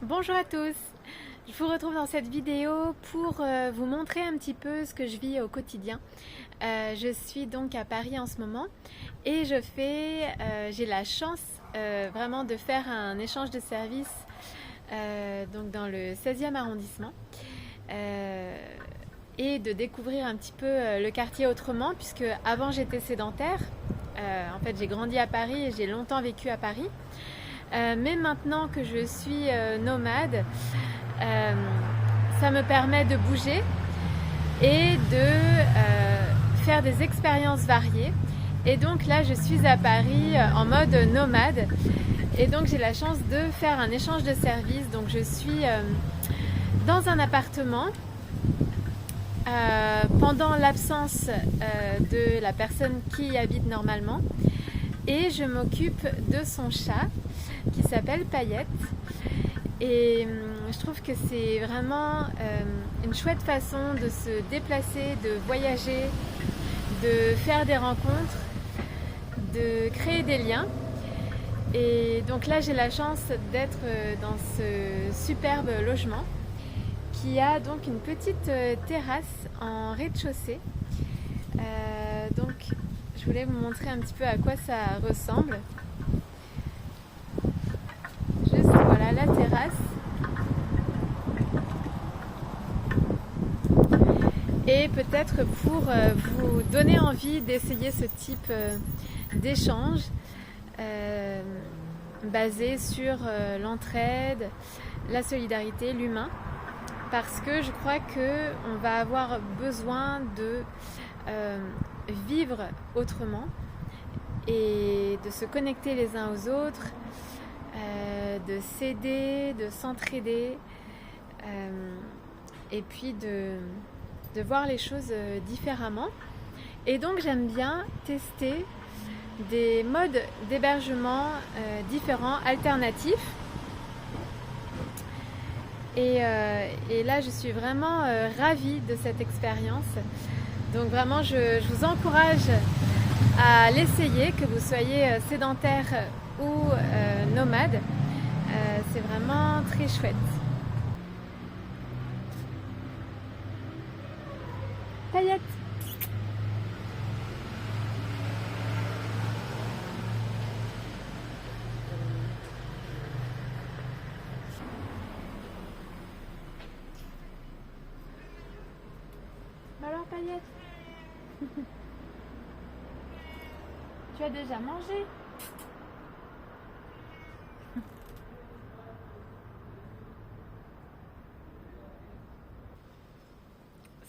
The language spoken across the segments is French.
Bonjour à tous, je vous retrouve dans cette vidéo pour vous montrer un petit peu ce que je vis au quotidien. Je suis donc à Paris en ce moment et j'ai la chance vraiment de faire un échange de services donc dans le 16e arrondissement et de découvrir un petit peu le quartier autrement, puisque avant j'étais sédentaire. En fait, j'ai grandi à Paris et j'ai longtemps vécu à Paris. Mais maintenant que je suis nomade, ça me permet de bouger et de faire des expériences variées. Et donc là, je suis à Paris en mode nomade. Et donc j'ai la chance de faire un échange de services. Donc je suis dans un appartement pendant l'absence de la personne qui y habite normalement. Et je m'occupe de son chat qui s'appelle Payette. Et je trouve que c'est vraiment une chouette façon de se déplacer, de voyager, de faire des rencontres, de créer des liens. Et donc là, j'ai la chance d'être dans ce superbe logement qui a donc une petite terrasse en rez-de-chaussée. Donc je voulais vous montrer un petit peu à quoi ça ressemble. Juste voilà la terrasse. Et peut-être pour vous donner envie d'essayer ce type d'échange basé sur l'entraide, la solidarité, l'humain. Parce que je crois qu'on va avoir besoin de vivre autrement et de se connecter les uns aux autres, de s'aider, de s'entraider et puis de voir les choses différemment. Et donc j'aime bien tester des modes d'hébergement différents, alternatifs. Et là, je suis vraiment ravie de cette expérience. Donc vraiment, je vous encourage à l'essayer, que vous soyez sédentaire ou nomade. C'est vraiment très chouette. Payette. Alors Payette, tu as déjà mangé?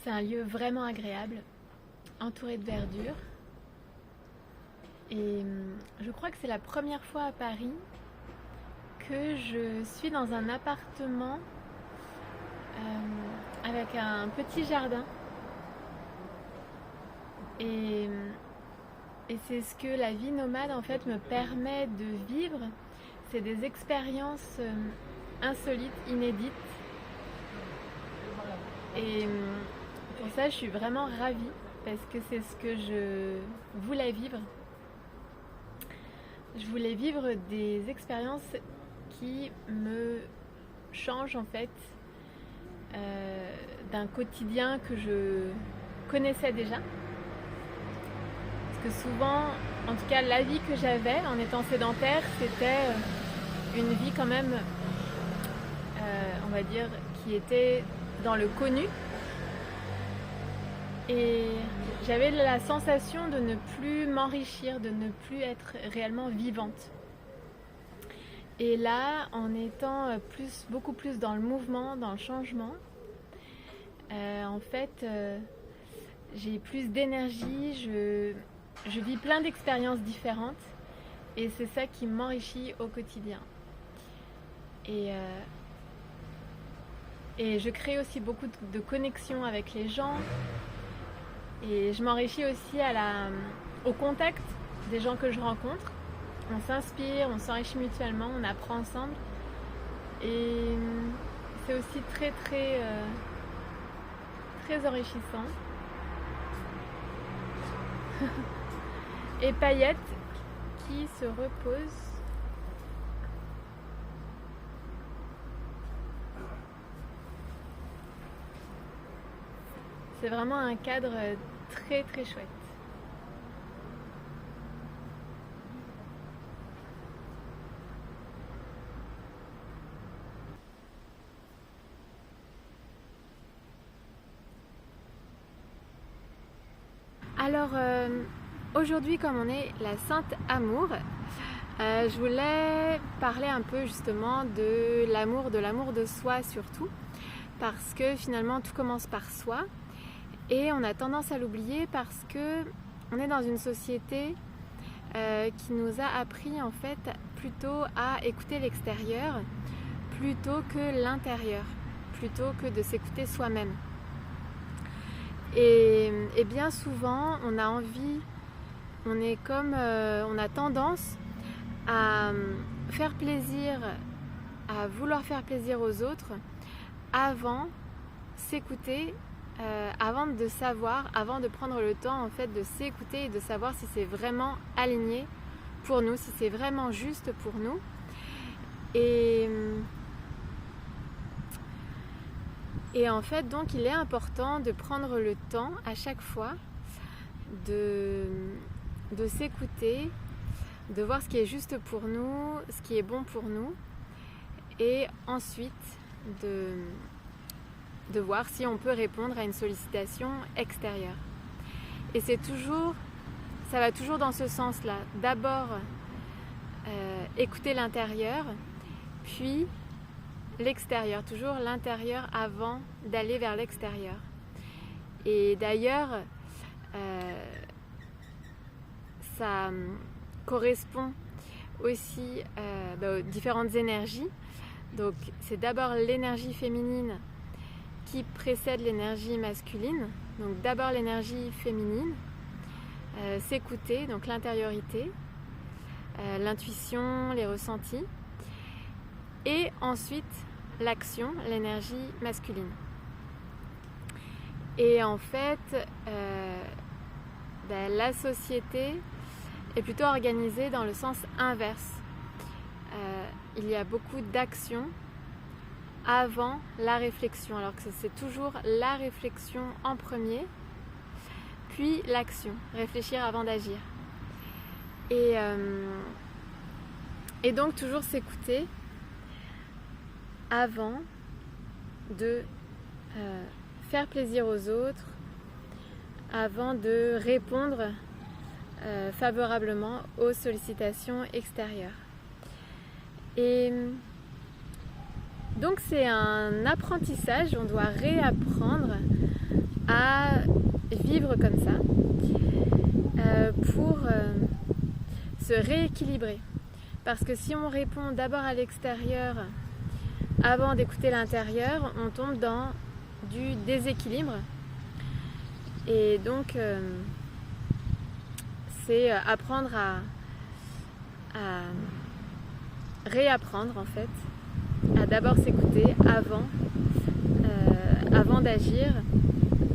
C'est un lieu vraiment agréable, entouré de verdure. Et je crois que c'est la première fois à Paris que je suis dans un appartement avec un petit jardin. Et c'est ce que la vie nomade en fait me permet de vivre. C'est des expériences insolites, inédites. Et pour ça, je suis vraiment ravie parce que c'est ce que je voulais vivre. Je voulais vivre des expériences qui me changent en fait d'un quotidien que je connaissais déjà. Parce que souvent, en tout cas la vie que j'avais en étant sédentaire, c'était une vie quand même, on va dire, qui était dans le connu. Et j'avais la sensation de ne plus m'enrichir, de ne plus être réellement vivante. Et là, en étant beaucoup plus dans le mouvement, dans le changement, en fait, j'ai plus d'énergie, je vis plein d'expériences différentes et c'est ça qui m'enrichit au quotidien. Et je crée aussi beaucoup de connexions avec les gens et je m'enrichis aussi au contact des gens que je rencontre. On s'inspire, on s'enrichit mutuellement, on apprend ensemble et c'est aussi très très très enrichissant. Et Payette qui se repose C'est vraiment un cadre très très chouette. Alors aujourd'hui, comme on est la Sainte Amour, je voulais parler un peu justement de l'amour de soi surtout, parce que finalement tout commence par soi et on a tendance à l'oublier parce que on est dans une société qui nous a appris en fait plutôt à écouter l'extérieur plutôt que l'intérieur, plutôt que de s'écouter soi-même. Et bien souvent, on a envie, on a tendance à faire plaisir, à vouloir faire plaisir aux autres avant s'écouter, avant de savoir, avant de prendre le temps en fait de s'écouter et de savoir si c'est vraiment aligné pour nous, si c'est vraiment juste pour nous. Et en fait, donc, il est important de prendre le temps à chaque fois de s'écouter, de voir ce qui est juste pour nous, ce qui est bon pour nous, et ensuite de voir si on peut répondre à une sollicitation extérieure. Et ça va toujours dans ce sens-là. D'abord, écouter l'intérieur, puis l'extérieur, toujours l'intérieur avant d'aller vers l'extérieur. Et d'ailleurs, ça correspond aussi aux différentes énergies. Donc c'est d'abord l'énergie féminine qui précède l'énergie masculine. Donc d'abord l'énergie féminine, s'écouter, donc l'intériorité, l'intuition, les ressentis. Et ensuite l'action, l'énergie masculine. Et en fait, la société est plutôt organisée dans le sens inverse. Il y a beaucoup d'actions avant la réflexion, alors que c'est toujours la réflexion en premier, puis l'action, réfléchir avant d'agir. Et donc toujours s'écouter avant de faire plaisir aux autres, avant de répondre favorablement aux sollicitations extérieures. Et donc c'est un apprentissage, on doit réapprendre à vivre comme ça pour se rééquilibrer. Parce que si on répond d'abord à l'extérieur avant d'écouter l'intérieur, on tombe dans du déséquilibre. Et donc, c'est apprendre à réapprendre en fait, à d'abord s'écouter avant d'agir,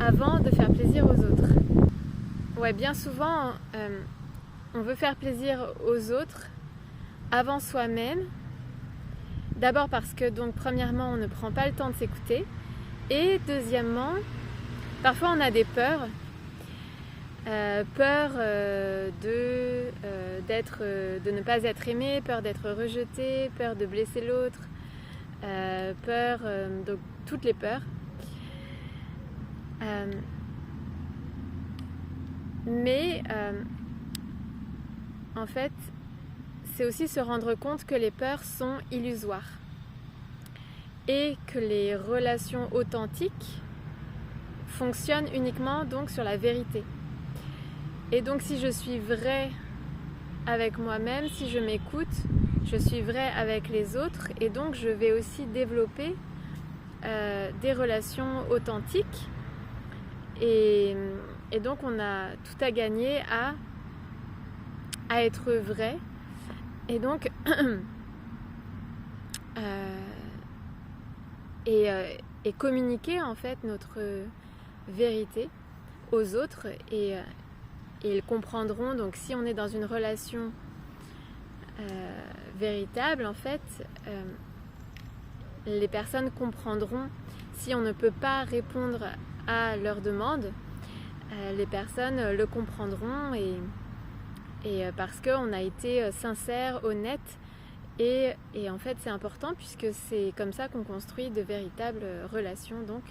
avant de faire plaisir aux autres. Ouais, bien souvent, on veut faire plaisir aux autres avant soi-même. D'abord parce que, donc, premièrement, on ne prend pas le temps de s'écouter. Et deuxièmement, parfois on a des peurs. Peur de ne pas être aimé, peur d'être rejeté, peur de blesser l'autre, donc toutes les peurs. Mais en fait, c'est aussi se rendre compte que les peurs sont illusoires et que les relations authentiques fonctionnent uniquement donc sur la vérité. Et donc si je suis vraie avec moi-même, si je m'écoute, je suis vraie avec les autres et donc je vais aussi développer des relations authentiques et donc on a tout à gagner à être vrai et donc et communiquer en fait notre vérité aux autres et ils comprendront. Donc si on est dans une relation véritable en fait, les personnes comprendront si on ne peut pas répondre à leurs demandes, les personnes le comprendront et parce qu'on a été sincère, honnête et en fait c'est important puisque c'est comme ça qu'on construit de véritables relations donc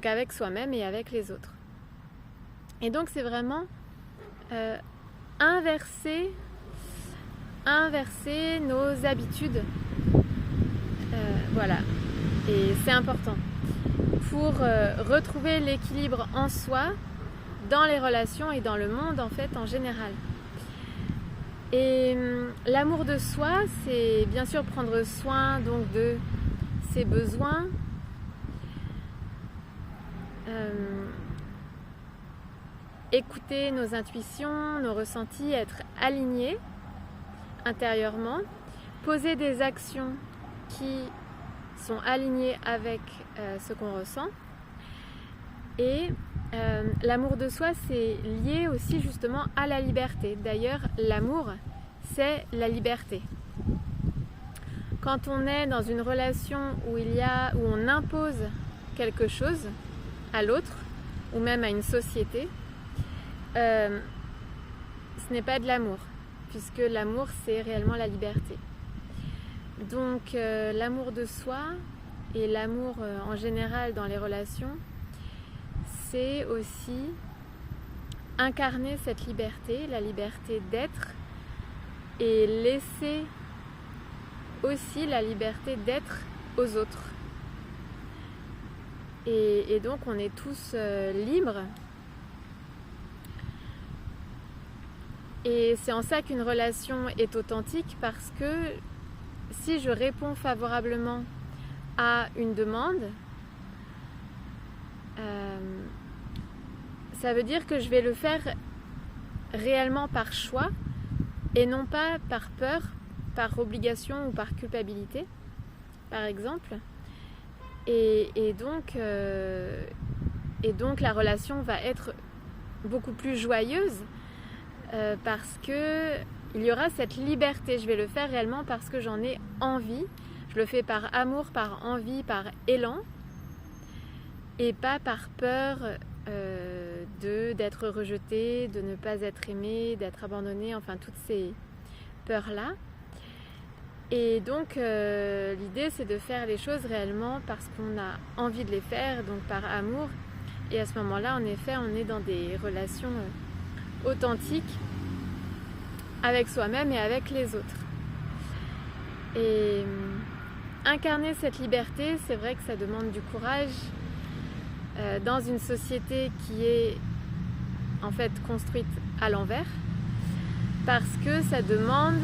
avec soi-même et avec les autres. Et donc c'est vraiment inverser nos habitudes, voilà, et c'est important pour retrouver l'équilibre en soi, dans les relations et dans le monde en fait en général. Et l'amour de soi, c'est bien sûr prendre soin donc de ses besoins, écouter nos intuitions, nos ressentis, être aligné intérieurement, poser des actions qui sont alignées avec ce qu'on ressent. Et l'amour de soi, c'est lié aussi justement à la liberté. D'ailleurs, l'amour, c'est la liberté. Quand on est dans une relation où on impose quelque chose à l'autre, ou même à une société, ce n'est pas de l'amour, puisque l'amour, c'est réellement la liberté. Donc, l'amour de soi et l'amour en général dans les relations, c'est aussi incarner cette liberté, la liberté d'être, et laisser aussi la liberté d'être aux autres. Et donc on est tous libres. Et c'est en ça qu'une relation est authentique, parce que si je réponds favorablement à une demande, ça veut dire que je vais le faire réellement par choix et non pas par peur, par obligation ou par culpabilité, par exemple. Et donc la relation va être beaucoup plus joyeuse parce que il y aura cette liberté. Je vais le faire réellement parce que j'en ai envie. Je le fais par amour, par envie, par élan, et pas par peur d'être rejetée, de ne pas être aimée, d'être abandonnée, enfin toutes ces peurs-là. Et donc l'idée, c'est de faire les choses réellement parce qu'on a envie de les faire, donc par amour. Et à ce moment-là, en effet, on est dans des relations authentiques avec soi-même et avec les autres. Et incarner cette liberté, c'est vrai que ça demande du courage dans une société qui est en fait construite à l'envers, parce que ça demande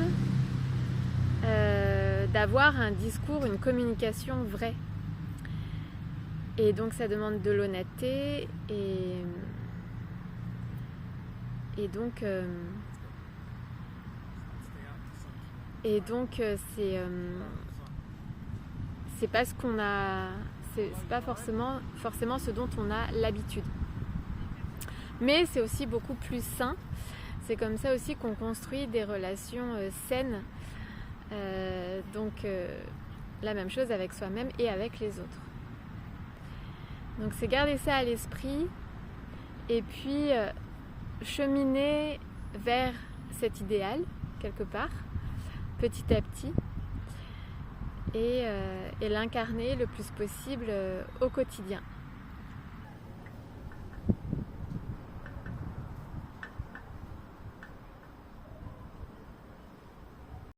d'avoir un discours, une communication vraie. Et donc ça demande de l'honnêteté et donc c'est pas ce qu'on a, c'est pas forcément ce dont on a l'habitude. Mais c'est aussi beaucoup plus sain. C'est comme ça aussi qu'on construit des relations saines. La même chose avec soi-même et avec les autres. Donc c'est garder ça à l'esprit et puis cheminer vers cet idéal quelque part, petit à petit, et l'incarner le plus possible au quotidien.